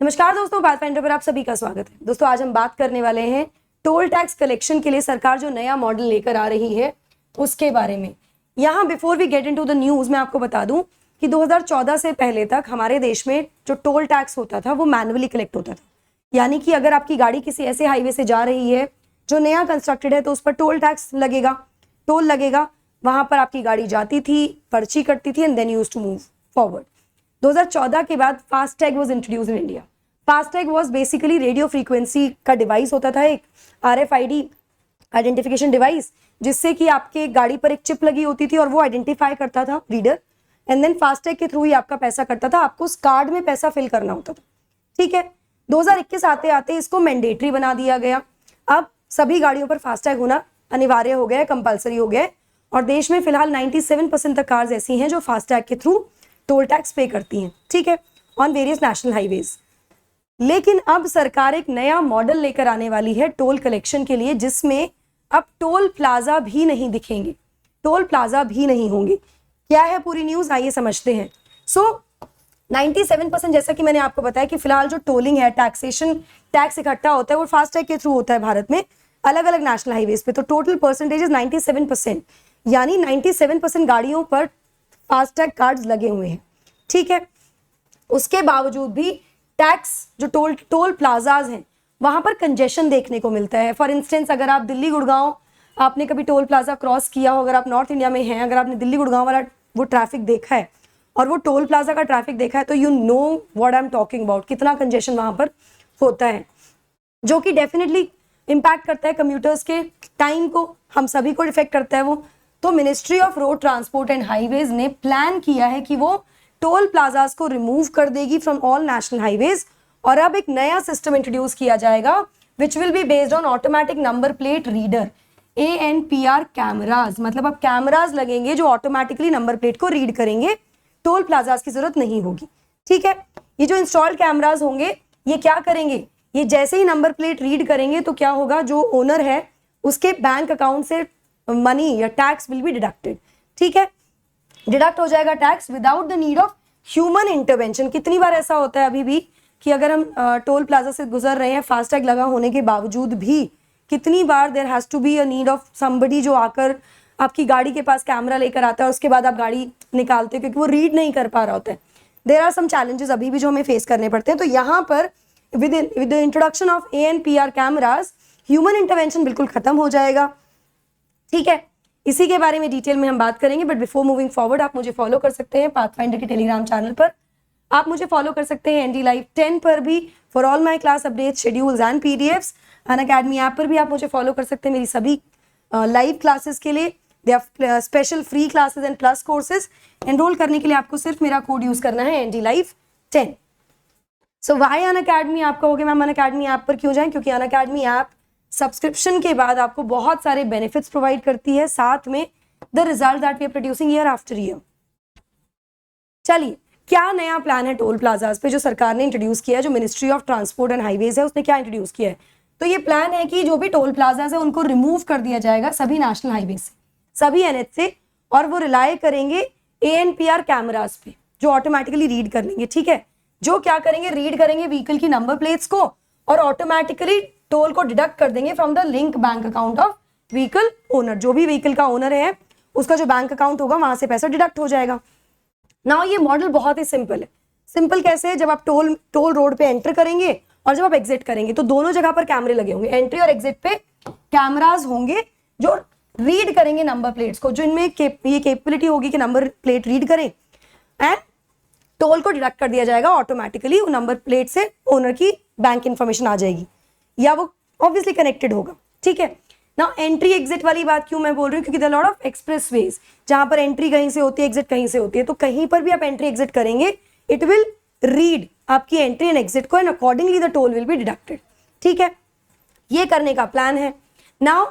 नमस्कार दोस्तों, पाथफाइंडर पर आप सभी का स्वागत है। दोस्तों आज हम बात करने वाले हैं टोल टैक्स कलेक्शन के लिए सरकार जो नया मॉडल लेकर आ रही है उसके बारे में। यहाँ before we get into the news मैं आपको बता दूं कि 2014 से पहले तक हमारे देश में जो टोल टैक्स होता था वो मैनुअली कलेक्ट होता था। यानी कि अगर आपकी गाड़ी किसी ऐसे हाईवे से जा रही है जो नया कंस्ट्रक्टेड है तो उस पर टोल टैक्स लगेगा, टोल लगेगा। वहां पर आपकी गाड़ी जाती थी, पर्ची कटती थी and then used to move forward. 2014 के बाद FASTag was introduced in India. FASTag was basically radio frequency का डिवाइस होता था, एक RFID आइडेंटिफिकेशन डिवाइस, जिससे कि आपके गाड़ी पर एक चिप लगी होती थी और वो आइडेंटिफाई करता था रीडर, एंड देन फास्टैग के थ्रू ही आपका पैसा कटता था। आपको उस कार्ड में पैसा फिल करना होता था, ठीक है। 2021 आते आते इसको मैंडेटरी बना दिया गया। अब सभी गाड़ियों पर फास्टैग होना अनिवार्य हो गया है, कंपलसरी हो गया है। और देश में फिलहाल 97% तक कार्स ऐसी हैं जो फास्टैग के थ्रू टोल टैक्स पे करती हैं, ठीक है, ऑन वेरियस नेशनल हाईवेज। लेकिन अब सरकार एक नया मॉडल लेकर आने वाली है टोल कलेक्शन के लिए, जिसमें अब टोल प्लाजा भी नहीं दिखेंगे, टोल प्लाजा भी नहीं होंगे। क्या है पूरी न्यूज, आइए समझते हैं। 97% जैसा कि मैंने आपको बताया कि फिलहाल जो टोलिंग है, टैक्सेशन, टैक्स इकट्ठा होता है वो फास्टैग के थ्रू होता है भारत में अलग अलग नेशनल हाईवेज पे। तो टोटल परसेंटेज 97%, यानी 97% गाड़ियों पर फास्टैग कार्ड्स लगे हुए हैं, ठीक है। उसके बावजूद भी टैक्स जो टोल प्लाजाज हैं वहां पर कंजेशन देखने को मिलता है। फॉर इंस्टेंस अगर आप दिल्ली गुड़गांव, आपने कभी टोल प्लाजा क्रॉस किया हो, अगर आप नॉर्थ इंडिया में हैं, अगर आपने दिल्ली गुड़गांव वाला वो ट्रैफिक देखा है और वो टोल प्लाजा का ट्रैफिक देखा है तो you know what I am talking about, कितना कंजेशन वहां पर होता है, जो कि डेफिनेटली इम्पैक्ट करता है कम्यूटर्स के टाइम को, हम सभी को इफेक्ट करता है वो। तो ministry of road transport and highways ने प्लान किया है कि वो टोल प्लाजाज को रिमूव कर देगी फ्रॉम ऑल नेशनल हाईवेज, और अब एक नया सिस्टम इंट्रोड्यूस किया जाएगा which will be based on automatic number plate reader, ANPR cameras. मतलब अब कैमराज लगेंगे जो ऑटोमेटिकली नंबर प्लेट को रीड करेंगे, टोल प्लाजाज की जरूरत नहीं होगी, ठीक है। ये जो इंस्टॉल्ड कैमराज होंगे ये क्या करेंगे, ये जैसे ही नंबर प्लेट रीड करेंगे तो क्या होगा, जो ओनर है उसके बैंक अकाउंट से मनी या टैक्स विल बी डिडक्टेड, ठीक है। डिडक्ट हो जाएगा tax without the need of human intervention. कितनी बार ऐसा होता है अभी भी कि अगर हम टोल प्लाजा से गुजर रहे हैं फास्टैग लगा होने के बावजूद भी, कितनी बार there has to be a need of somebody जो आकर आपकी गाड़ी के पास कैमरा लेकर आता है, उसके बाद आप गाड़ी निकालते हो क्योंकि वो रीड नहीं कर पा रहा होता है। देयर आर सम चैलेंजेस अभी भी जो हमें फेस करने पड़ते हैं। तो यहाँ पर with the introduction of ANPR cameras human intervention बिल्कुल खत्म हो जाएगा, ठीक है। इसी के बारे में डिटेल में हम बात करेंगे, बट बिफोर मूविंग फॉरवर्ड आप मुझे फॉलो कर सकते हैं पाथफाइंडर के टेलीग्राम चैनल पर, आप मुझे फॉलो कर सकते हैं ND Live 10 पर भी for all my class update, schedules and PDFs। Unacademy app पर भी आप मुझे फॉलो कर सकते हैं मेरी सभी लाइव क्लासेस के लिए। They are special free classes and plus courses. Enrol करने के लिए आपको सिर्फ मेरा कोड यूज करना है ND Live 10। सो वाई अनअकैडमी आप कहोगे मैम अनअकैडमी ऐप पर क्यों जाएं, क्योंकि अनअकैडमी ऐप सब्सक्रिप्शन के बाद आपको बहुत सारे बेनिफिट्स प्रोवाइड करती है, साथ में the result that we are producing year after year. चलिए, क्या नया प्लान है टोल प्लाजाज पे जो सरकार ने इंट्रोड्यूस किया है, जो ministry of transport and highways है उसने क्या इंट्रोड्यूस किया है। तो ये प्लान है कि जो भी टोल प्लाजाज है उनको रिमूव कर दिया जाएगा सभी नेशनल हाईवे से, सभी NH से, और वो रिलाई करेंगे ANPR कैमराज पे जो ऑटोमेटिकली रीड कर लेंगे, ठीक है। जो क्या करेंगे, रीड करेंगे व्हीकल की नंबर प्लेट्स को और ऑटोमेटिकली टोल को डिडक्ट कर देंगे from the link bank account of vehicle owner. जो भी व्हीकल का ओनर है उसका जो बैंक अकाउंट होगा वहां से पैसा डिडक्ट हो जाएगा। नाउ ये मॉडल बहुत ही सिंपल है। सिंपल कैसे है, जब आप टोल रोड पे एंटर करेंगे और जब आप एग्जिट करेंगे तो दोनों जगह पर कैमरे लगे होंगे। एंट्री और एग्जिट पे कैमराज होंगे जो रीड करेंगे नंबर प्लेट्स को, जो इनमें ये कैपेबिलिटी होगी कि नंबर प्लेट रीड करें एंड टोल को डिडक्ट कर दिया जाएगा ऑटोमेटिकली। वो नंबर प्लेट से ओनर की बैंक इंफॉर्मेशन आ जाएगी या वो ऑब्वियसली कनेक्टेड होगा, ठीक है। नाउ एंट्री एग्जिट वाली बात क्यों मैं बोल रही हूँ, क्योंकि there are lot of expressways जहां पर एंट्री कहीं से होती है, एग्जिट कहीं से होती है। तो कहीं पर भी आप एंट्री एग्जिट करेंगे इट विल रीड आपकी एंट्री एंड एग्जिट को and accordingly the toll will be deducted, ठीक है। ये करने का प्लान है। नाउ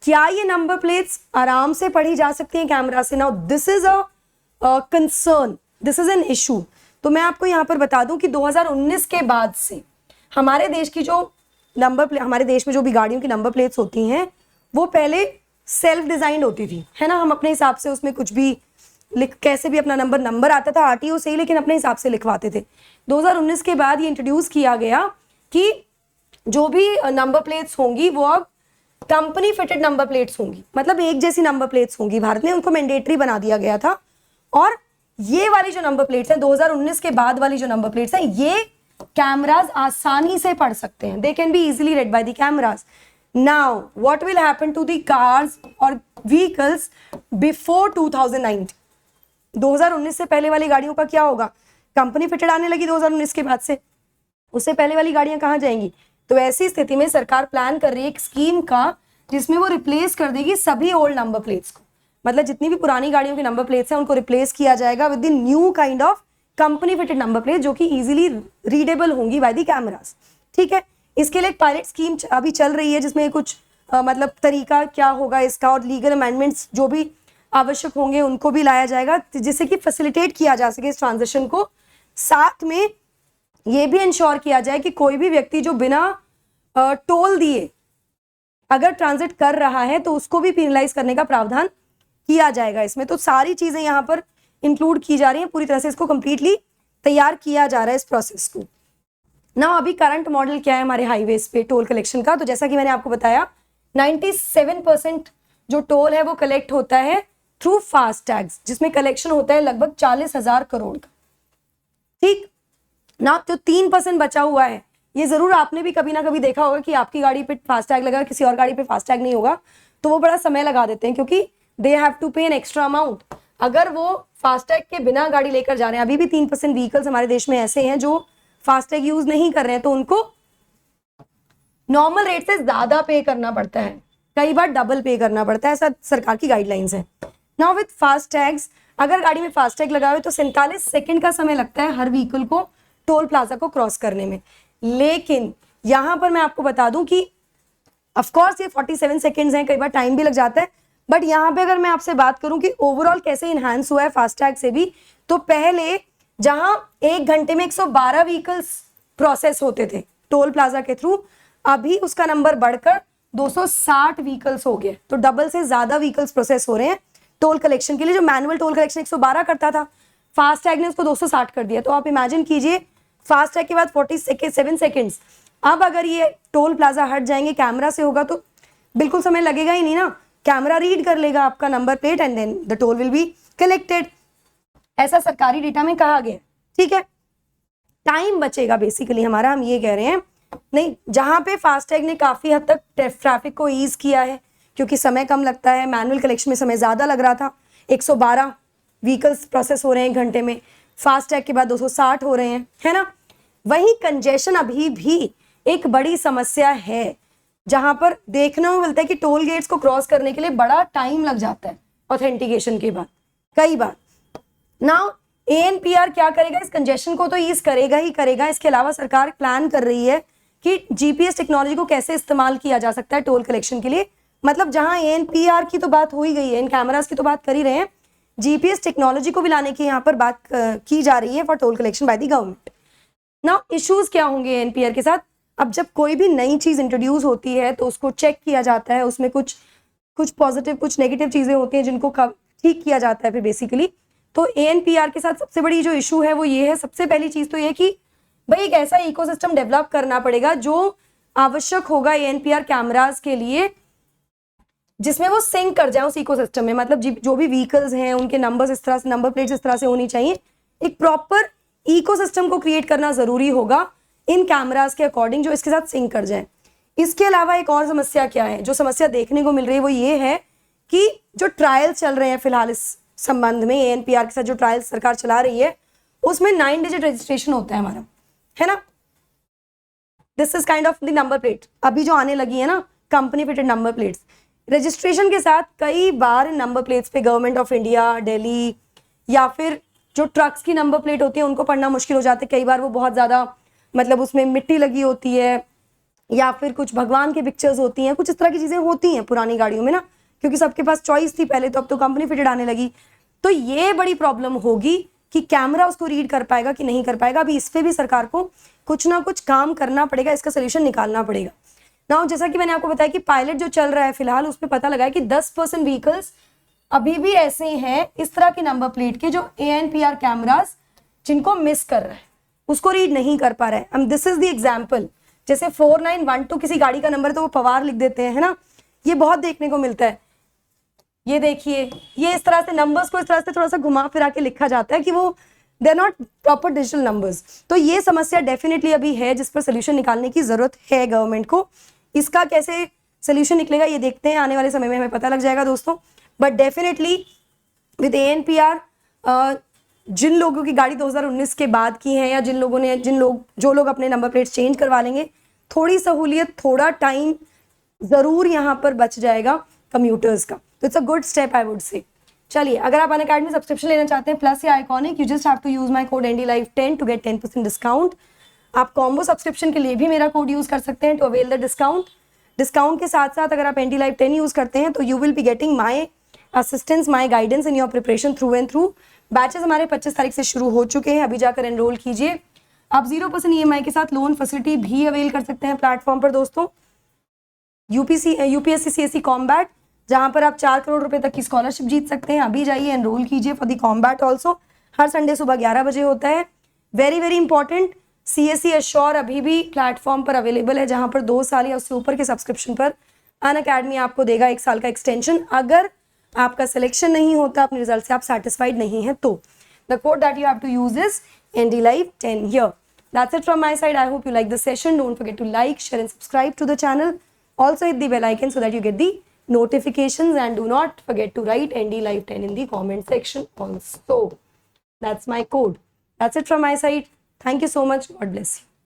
क्या ये नंबर प्लेट्स आराम से पढ़ी जा सकती हैं कैमरा से? Now this is a concern, this is an issue. तो मैं आपको यहाँ पर बता दूं कि 2019 के बाद से हमारे देश की जो हमारे देश में जो भी गाड़ियों की नंबर प्लेट्स होती हैं वो पहले सेल्फ डिजाइंड होती थी, है ना। हम अपने हिसाब से उसमें कुछ भी कैसे भी अपना नंबर आता था आरटीओ से ही, लेकिन अपने हिसाब से लिखवाते थे। 2019 के बाद ये इंट्रोड्यूस किया गया कि जो भी नंबर प्लेट्स होंगी वो अब कंपनी फिटेड नंबर प्लेट्स होंगी, मतलब एक जैसी नंबर प्लेट्स होंगी। भारत ने उनको मैंडेटरी बना दिया गया था। और ये वाली जो नंबर प्लेट्स हैं 2019 के बाद वाली जो नंबर प्लेट्स हैं, ये कैमराज आसानी से पढ़ सकते हैं। They can be easily read by the cameras. Now what will happen to the cars और व्हीकल्स बिफोर 2019? 2019 से पहले वाली गाड़ियों का क्या होगा? कंपनी फिटेड आने लगी 2019 के बाद से, उससे पहले वाली गाड़ियां कहाँ जाएंगी? तो ऐसी स्थिति में सरकार प्लान कर रही है एक स्कीम का जिसमें वो रिप्लेस कर देगी सभी ओल्ड नंबर प्लेट्स को। मतलब जितनी भी पुरानी गाड़ियों के नंबर प्लेट्स हैं उनको रिप्लेस किया जाएगा with the new kind of company fitted number plate जो कि इजीली रीडेबल होंगी बाय द कैमरास। ठीक है, इसके लिए एक पायलट स्कीम अभी चल रही है जिसमें कुछ मतलब तरीका क्या होगा इसका और लीगल अमेंडमेंट्स जो भी आवश्यक होंगे उनको भी लाया जाएगा जिससे कि फैसिलिटेट किया जा सके इस ट्रांजिशन को। साथ में ये भी इंश्योर किया जाए कि कोई भी व्यक्ति जो बिना टोल दिए अगर ट्रांजिट कर रहा है तो उसको भी पेनलाइज करने का प्रावधान किया जाएगा इसमें। तो सारी चीजें यहाँ पर इंक्लूड की जा रही हैं, पूरी तरह से इसको कंप्लीटली तैयार किया जा रहा है इस प्रोसेस को। ना अभी करंट मॉडल क्या है हमारे हाईवेज पे टोल कलेक्शन का? तो जैसा कि मैंने आपको बताया 97% जो टोल है वो कलेक्ट होता है थ्रू फास्ट टैग्स, जिसमें कलेक्शन होता है लगभग 40,000 करोड़ का। ठीक ना, जो 3% बचा हुआ है, ये जरूर आपने भी कभी ना कभी देखा होगा कि आपकी गाड़ी पे फास्ट टैग लगा, किसी और गाड़ी पे फास्ट टैग नहीं होगा, तो वो बड़ा समय लगा देते हैं क्योंकि दे हैव टू पे एन एक्स्ट्रा अमाउंट। अगर वो फास्टैग के बिना गाड़ी लेकर जा रहे हैं, अभी भी 3% व्हीकल्स हमारे देश में ऐसे हैं जो फास्टैग यूज नहीं कर रहे हैं, तो उनको नॉर्मल रेट से ज्यादा पे करना पड़ता है, कई बार डबल पे करना पड़ता है, ऐसा सरकार की गाइडलाइंस है। नाउ विद फास्टैग्स अगर गाड़ी में फास्टैग लगा हुआ है तो 47 सेकंड का समय लगता है हर व्हीकल को टोल प्लाजा को क्रॉस करने में। लेकिन यहां पर मैं आपको बता दूं कि ऑफकोर्स ये 47 सेकेंड्स हैं, कई बार टाइम भी लग जाता है, बट यहाँ पे अगर मैं आपसे बात करूं कि ओवरऑल कैसे इनहांस हुआ है फास्टैग से भी, तो पहले जहां 1 घंटे में 112 व्हीकल्स प्रोसेस होते थे टोल प्लाजा के थ्रू, अभी उसका नंबर बढ़कर 260 व्हीकल्स हो गए। तो डबल से ज्यादा व्हीकल्स प्रोसेस हो रहे हैं टोल कलेक्शन के लिए। जो मैनुअल टोल कलेक्शन 112 करता था, फास्टैग ने उसको 260 कर दिया। तो आप इमेजिन कीजिए फास्टैग के बाद 47 सेकेंड्स, अब अगर ये टोल प्लाजा हट जाएंगे, कैमरा से होगा तो बिल्कुल समय लगेगा ही नहीं ना, कैमरा रीड कर लेगा आपका number plate and then the toll will be collected. ऐसा सरकारी डेटा में कहा गया। ठीक है, टाइम बचेगा बेसिकली हमारा, हम ये कह रहे हैं। नहीं, जहां पे फास्टैग ने काफी हद तक ट्रैफिक को ईज किया है क्योंकि समय कम लगता है, मैनुअल कलेक्शन में समय ज्यादा लग रहा था, 112 व्हीकल्स प्रोसेस हो रहे हैं 1 घंटे में, फास्टैग के बाद 260 हो रहे हैं, है ना। वहीं कंजेशन अभी भी एक बड़ी समस्या है, जहां पर देखने को मिलता है कि टोल गेट्स को क्रॉस करने के लिए बड़ा टाइम लग जाता है ऑथेंटिकेशन के बाद कई बार। नाउ एएनपीआर क्या करेगा? इस कंजेशन को तो ईज करेगा ही करेगा। इसके अलावा सरकार प्लान कर रही है कि जीपीएस टेक्नोलॉजी को कैसे इस्तेमाल किया जा सकता है टोल कलेक्शन के लिए। मतलब जहां एएनपीआर की तो बात हो ही गई है, इन कैमरास की तो बात कर ही रहे हैं, जीपीएस टेक्नोलॉजी को भी लाने की यहाँ पर बात की जा रही है for toll collection by the government. Now issues क्या होंगे एएनपीआर के साथ? अब जब कोई भी नई चीज इंट्रोड्यूस होती है तो उसको चेक किया जाता है, उसमें कुछ पॉजिटिव कुछ नेगेटिव चीजें होती हैं जिनको ठीक किया जाता है फिर बेसिकली। तो एएनपीआर के साथ सबसे बड़ी जो इशू है वो ये है, सबसे पहली चीज तो ये कि भाई एक ऐसा इकोसिस्टम डेवलप करना पड़ेगा जो आवश्यक होगा एएनपीआर कैमरास के लिए, जिसमें वो सिंक कर जाए उस इकोसिस्टम में। मतलब जो भी व्हीकल्स हैं उनके नंबर्स इस तरह से, नंबर प्लेट्स इस तरह से होनी चाहिए। एक प्रॉपर इकोसिस्टम को क्रिएट करना जरूरी होगा इन कैमरास के अकॉर्डिंग जो इसके साथ सिंक कर जाए। इसके अलावा एक और समस्या क्या है, जो समस्या देखने को मिल रही है वो ये है कि जो ट्रायल चल रहे हैं फिलहाल इस संबंध में, एएनपीआर के साथ जो ट्रायल सरकार चला रही है उसमें 9 डिजिट रजिस्ट्रेशन होता है हमारा, है ना। This is kind of the number plate अभी जो आने लगी है ना, company fitted number plates. Registration के साथ कई बार नंबर प्लेट्स पे गवर्नमेंट ऑफ इंडिया, दिल्ली या फिर जो ट्रक्स की नंबर प्लेट होती है उनको पढ़ना मुश्किल हो जाता है। कई बार वो बहुत ज्यादा मतलब उसमें मिट्टी लगी होती है या फिर कुछ भगवान की पिक्चर्स होती हैं, कुछ इस तरह की चीजें होती हैं पुरानी गाड़ियों में ना, क्योंकि सबके पास चॉइस थी पहले, तो अब तो कंपनी फिटेड आने लगी। तो ये बड़ी प्रॉब्लम होगी कि कैमरा उसको रीड कर पाएगा कि नहीं कर पाएगा। अभी इस पे भी सरकार को कुछ ना कुछ काम करना पड़ेगा, इसका सोल्यूशन निकालना पड़ेगा। नाउ जैसा कि मैंने आपको बताया कि पायलट जो चल रहा है फिलहाल, उस पर पता लगा है कि 10% व्हीकल्स अभी भी ऐसे हैं इस तरह के नंबर प्लेट के जो ANPR कैमरास जिनको मिस कर रहा है, उसको रीड नहीं कर पा रहा है। दिस इज द एग्जाम्पल, जैसे 4912 किसी गाड़ी का नंबर तो वो पवार लिख देते हैं, है ना, ये बहुत देखने को मिलता है। ये देखिए, ये इस तरह से नंबर्स को इस तरह से थोड़ा सा घुमा फिरा के लिखा जाता है कि वो they are not proper digital numbers. तो ये समस्या डेफिनेटली अभी है जिस पर सोल्यूशन निकालने की जरूरत है गवर्नमेंट को। इसका कैसे सोल्यूशन निकलेगा ये देखते हैं, आने वाले समय में हमें पता लग जाएगा दोस्तों। बट डेफिनेटली विद ANPR जिन लोगों की गाड़ी 2019 के बाद की है, या जो लोग अपने नंबर प्लेट चेंज करवा लेंगे, थोड़ी सहूलियत, थोड़ा टाइम जरूर यहाँ पर बच जाएगा कम्यूटर्स का। तो it's a good step I would say. चलिए, अगर आप अनअकैडमी सब्सक्रिप्शन लेना चाहते हैं प्लस या iconic, you just have to use my code NDLive10 to get 10% discount. आप कॉम्बो सब्सक्रिप्शन के लिए भी मेरा कोड यूज कर सकते हैं to avail the discount. Discount के साथ साथ अगर आप NDLive10 यूज करते हैं तो you will be getting my assistance, my guidance in your preparation through and through. Batches हमारे 25 तारीख से शुरू हो चुके हैं, अभी जाकर एनरोल कीजिए। आप 0% EMI के साथ लोन फैसिलिटी भी अवेल कर सकते हैं प्लेटफॉर्म पर दोस्तों। UPSC CSE कॉम्बैट, जहां पर आप 4 करोड़ रुपए तक की स्कॉलरशिप जीत सकते हैं, अभी जाइए एनरोल कीजिए for the combat also. Her Sunday सुबह 11 बजे होता है। Very very important, CSE assure अभी भी प्लेटफॉर्म पर अवेलेबल है, जहां पर 2 साल या उससे ऊपर के सब्सक्रिप्शन पर अनअकैडमी आपको देगा 1 साल का एक्सटेंशन। अगर आपका सिलेक्शन नहीं होता, अपने रिजल्ट से आप सेटिस्फाइड नहीं है तो the code that you have to use is NDLive10 here. That's it from my side. I hope you like this session. Don't forget to like, share and subscribe to the channel. Also hit the bell icon so that you get the notifications, and do not forget to write NDLive10 in the comment section also. That's my code. That's it from my side. Thank you so much. God bless you.